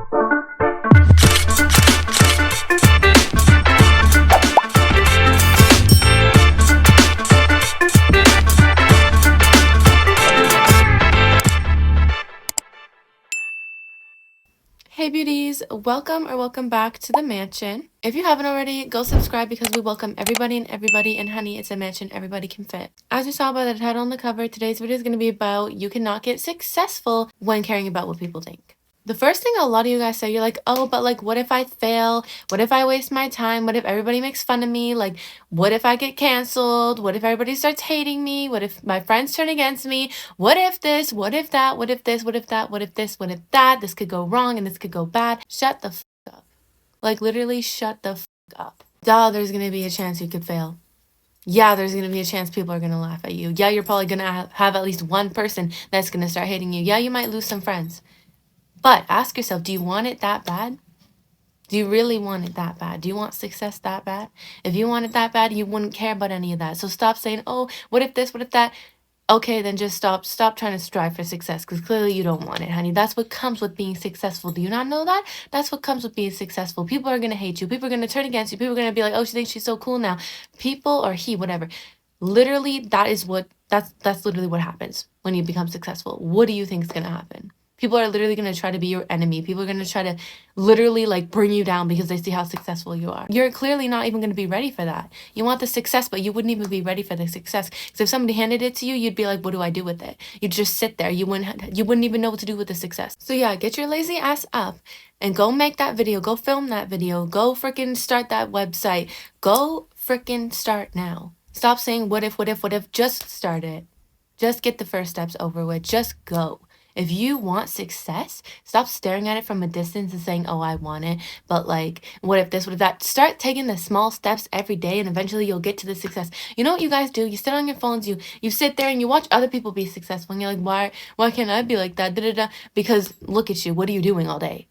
Hey beauties, welcome back to the mansion. If you haven't already, go subscribe because we welcome everybody, and honey, it's a mansion everybody can fit. As you saw by the title on the cover, today's video is going to be about you cannot get successful when caring about what people think. The first thing a lot of you guys say, you're like, oh, but like, what if I fail? What if I waste my time? What if everybody makes fun of me? Like, what if I get canceled? What if everybody starts hating me? What if my friends turn against me? What if this? What if that? What if this? What if that? What if this? What if that? This could go wrong and this could go bad. Shut the up. Like, literally shut the up. Duh, there's gonna be a chance you could fail. Yeah, there's gonna be a chance people are gonna laugh at you. Yeah, you're probably gonna have at least one person that's gonna start hating you. Yeah, you might lose some friends. But ask yourself, do you want it that bad? Do you really want it that bad? Do you want success that bad? If you want it that bad, you wouldn't care about any of that. So stop saying, oh, what if this, what if that? Okay, then just stop trying to strive for success, because clearly you don't want it, honey. That's what comes with being successful. Do you not know that? That's what comes with being successful. People are going to hate you. People are going to turn against you. People are going to be like, oh, she thinks she's so cool now. People or he, whatever. Literally, that's literally what happens when you become successful. What do you think is going to happen? People are literally going to try to be your enemy. People are going to try to literally like bring you down because they see how successful you are. You're clearly not even going to be ready for that. You want the success, but you wouldn't even be ready for the success. Because if somebody handed it to you, you'd be like, what do I do with it? You'd just sit there. You wouldn't even know what to do with the success. So yeah, get your lazy ass up and go make that video. Go film that video. Go freaking start that website. Go freaking start now. Stop saying what if. Just start it. Just get the first steps over with. Just go. If you want success, stop staring at it from a distance and saying, oh, I want it, but like, what if this, what if that? Start taking the small steps every day, and eventually you'll get to the success. You know what you guys do? You sit on your phones, you sit there and you watch other people be successful, and you're like, why can't I be like that? Da-da-da. Because look at you. What are you doing all day?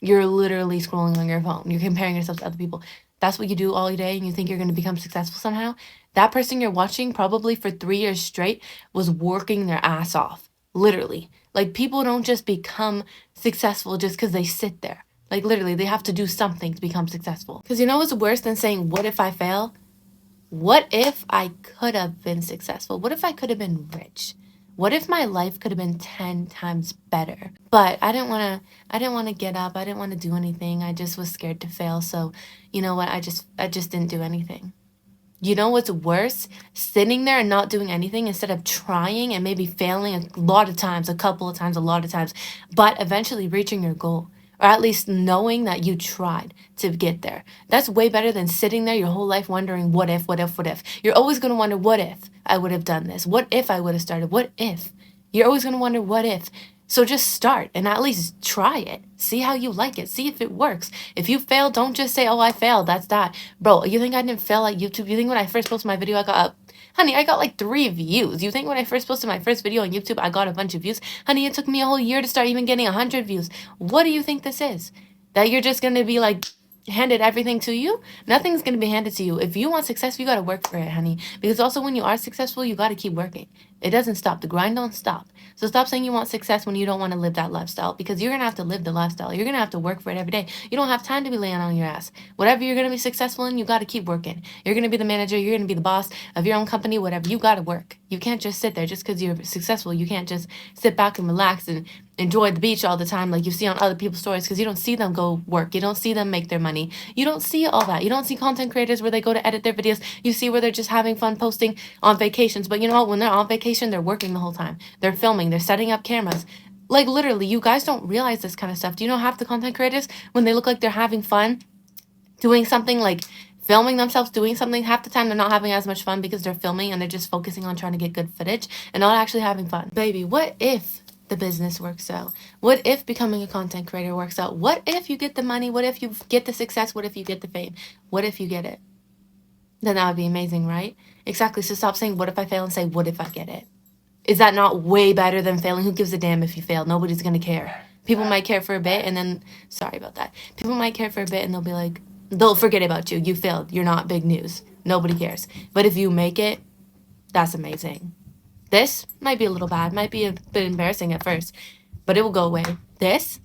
You're literally scrolling on your phone. You're comparing yourself to other people. That's what you do all day, and you think you're going to become successful somehow? That person you're watching probably for 3 years straight was working their ass off. Literally. Like, people don't just become successful just because they sit there. Like, literally, they have to do something to become successful. Because you know what's worse than saying, what if I fail? What if I could have been successful? What if I could have been rich? What if my life could have been 10 times better? But I didn't want to get up. I didn't want to do anything. I just was scared to fail. So, you know what? I just didn't do anything. You know what's worse? Sitting there and not doing anything instead of trying and maybe failing a lot of times, a couple of times, a lot of times, but eventually reaching your goal, or at least knowing that you tried to get there. That's way better than sitting there your whole life wondering, what if? You're always going to wonder, what if I would have done this? What if I would have started? What if? You're always going to wonder, what if? So just start and at least try it. See how you like it. See if it works. If you fail, don't just say, oh, I failed. That's that. Bro, you think I didn't fail at YouTube? You think when I first posted my video, I got honey, I got like 3 views. You think when I first posted my first video on YouTube, I got a bunch of views? Honey, it took me a whole year to start even getting 100 views. What do you think this is? That you're just going to be like handed everything to you? Nothing's going to be handed to you. If you want success, you got to work for it, honey. Because also when you are successful, you got to keep working. It doesn't stop. The grind don't stop. So stop saying you want success when you don't want to live that lifestyle, because you're going to have to live the lifestyle. You're going to have to work for it every day. You don't have time to be laying on your ass. Whatever you're going to be successful in, you got to keep working. You're going to be the manager. You're going to be the boss of your own company, whatever. You got to work. You can't just sit there just because you're successful. You can't just sit back and relax and enjoy the beach all the time like you see on other people's stories, because you don't see them go work. You don't see them make their money. You don't see all that. You don't see content creators where they go to edit their videos. You see where they're just having fun posting on vacations. But you know what? When they're on vacation, they're working the whole time. They're filming. They're setting up cameras. Like, literally, you guys don't realize this kind of stuff. Do you know half the content creators, when they look like they're having fun doing something, like filming themselves doing something, half the time they're not having as much fun because they're filming and they're just focusing on trying to get good footage and not actually having fun. Baby, what if the business works out? What if becoming a content creator works out? What if you get the money? What if you get the success? What if you get the fame? What if you get it? Then that would be amazing, right? Exactly. So stop saying, what if I fail, and say, what if I get it? Is that not way better than failing? Who gives a damn if you fail? Nobody's going to care. People might care for a bit and then, sorry about that. People might care for a bit and they'll be like, they'll forget about you. You failed. You're not big news. Nobody cares. But if you make it, that's amazing. This might be a little bad, might be a bit embarrassing at first, but it will go away. This,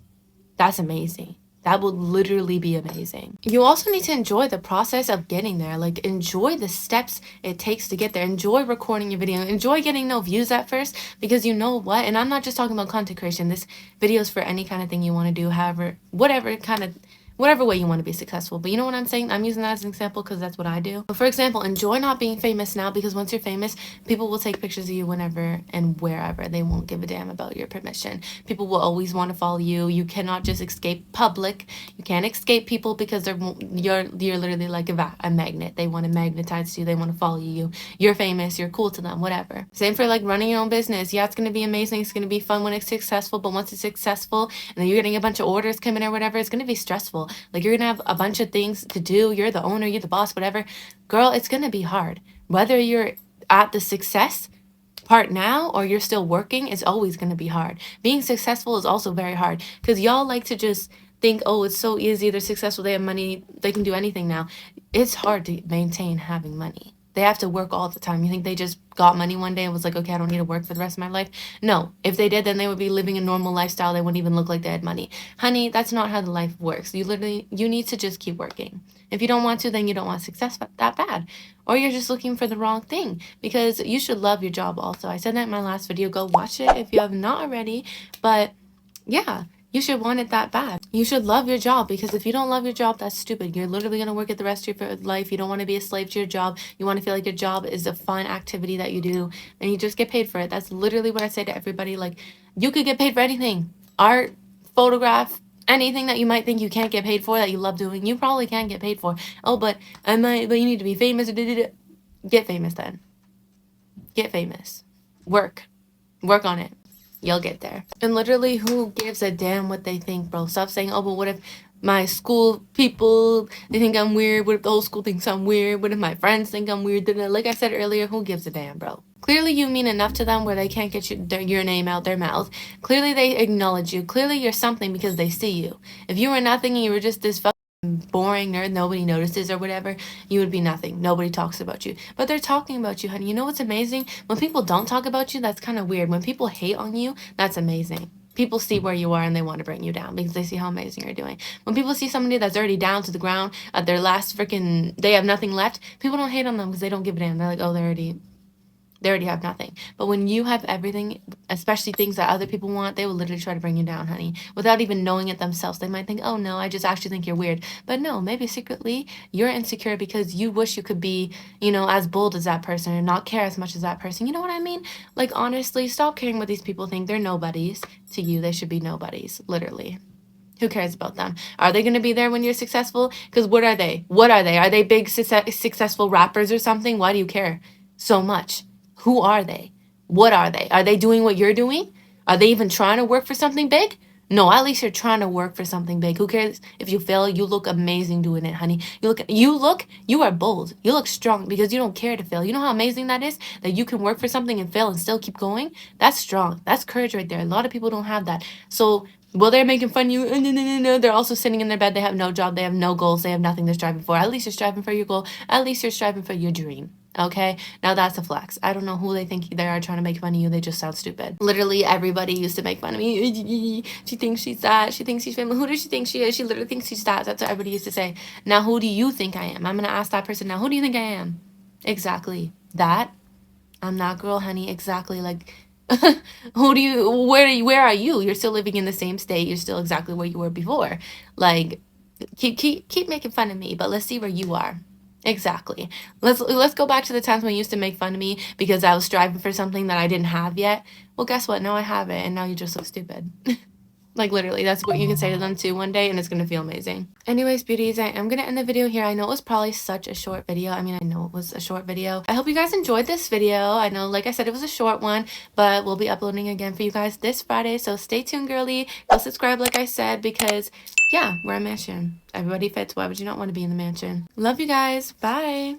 That's amazing. That would literally be amazing. You also need to enjoy the process of getting there. Like, enjoy the steps it takes to get there. Enjoy recording your video. Enjoy getting no views at first, because you know what? And I'm not just talking about content creation. This video is for any kind of thing you want to do, however, whatever way you want to be successful. But you know what I'm saying? I'm using that as an example because that's what I do. But for example, enjoy not being famous now, because once you're famous, people will take pictures of you whenever and wherever. They won't give a damn about your permission. People will always want to follow you. You cannot just escape public. You can't escape people, because you're literally like a magnet. They want to magnetize you. They want to follow you. You're famous. You're cool to them. Whatever. Same for like running your own business. Yeah, it's gonna be amazing. It's gonna be fun when it's successful. But once it's successful and then you're getting a bunch of orders coming or whatever, it's gonna be stressful. Like, you're gonna have a bunch of things to do. You're the owner, you're the boss, whatever. Girl, it's gonna be hard. Whether you're at the success part now or you're still working, it's always gonna be hard. Being successful is also very hard, because y'all like to just think, oh, it's so easy, they're successful, they have money, they can do anything now. It's hard to maintain having money. They have to work all the time. You think they just got money one day and was like, okay, I don't need to work for the rest of my life? No. If they did, then they would be living a normal lifestyle. They wouldn't even look like they had money. Honey, that's not how the life works. You need to just keep working. If you don't want to, then you don't want success that bad. Or you're just looking for the wrong thing, because you should love your job also. I said that in my last video. Go watch it if you have not already. But yeah, you should want it that bad. You should love your job, because if you don't love your job, that's stupid. You're literally going to work it the rest of your life. You don't want to be a slave to your job. You want to feel like your job is a fun activity that you do, and you just get paid for it. That's literally what I say to everybody. Like, you could get paid for anything. Art, photograph, anything that you might think you can't get paid for that you love doing, you probably can get paid for. Oh, but you need to be famous. Get famous then. Get famous. Work on it. You'll get there. And literally, who gives a damn what they think, bro? Stop saying, oh, but what if my school people, they think I'm weird? What if the whole school thinks I'm weird? What if my friends think I'm weird? Like I said earlier, who gives a damn, bro? Clearly, you mean enough to them where they can't get your name out their mouth. Clearly, they acknowledge you. Clearly, you're something because they see you. If you were nothing and you were just this boring nerd nobody notices or whatever, you would be nothing. Nobody talks about you. But they're talking about you, honey. You know what's amazing? When people don't talk about you, that's kind of weird. When people hate on you, that's amazing. People see where you are and they want to bring you down because they see how amazing you're doing. When people see somebody that's already down to the ground at their last freaking, they have nothing left, people don't hate on them because they don't give a damn. They're like, oh, they already have nothing. But when you have everything, especially things that other people want, they will literally try to bring you down, honey, without even knowing it themselves. They might think, oh no, I just actually think you're weird. But no, maybe secretly you're insecure because you wish you could be, as bold as that person and not care as much as that person. You know what I mean? Like, honestly, stop caring what these people think. They're nobodies to you. They should be nobodies, literally. Who cares about them? Are they going to be there when you're successful? Because what are they? Are they big successful rappers or something? Why do you care so much? Who are they? What are they? Are they doing what you're doing? Are they even trying to work for something big? No, at least you're trying to work for something big. Who cares if you fail? You look amazing doing it, honey. You are bold. You look strong because you don't care to fail. You know how amazing that is? That you can work for something and fail and still keep going? That's strong. That's courage right there. A lot of people don't have that. So while they're making fun of you, no, they're also sitting in their bed. They have no job. They have no goals. They have nothing they're striving for. At least you're striving for your goal. At least you're striving for your dream. Okay, now that's a flex. I don't know who they think they are trying to make fun of you. They just sound stupid. Literally, everybody used to make fun of me. She thinks she's that. She thinks she's famous. Who does she think she is? She literally thinks she's that. That's what everybody used to say. Now, who do you think I am? I'm going to ask that person now. Who do you think I am? Exactly. That? I'm that girl, honey. Exactly. Like, where are you? You're still living in the same state. You're still exactly where you were before. Like, keep making fun of me, but let's see where you are. Exactly. Let's go back to the times when you used to make fun of me because I was striving for something that I didn't have yet. Well, guess what? Now I have it, and now you just look stupid. Like, literally, that's what you can say to them too one day, and it's going to feel amazing. Anyways, beauties, I am going to end the video here. I know it was probably such a short video. I mean, I know it was a short video. I hope you guys enjoyed this video. I know, like I said, it was a short one, but we'll be uploading again for you guys this Friday, so stay tuned, girly. Go subscribe, like I said, because, yeah, we're a mansion. Everybody fits. Why would you not want to be in the mansion? Love you guys. Bye.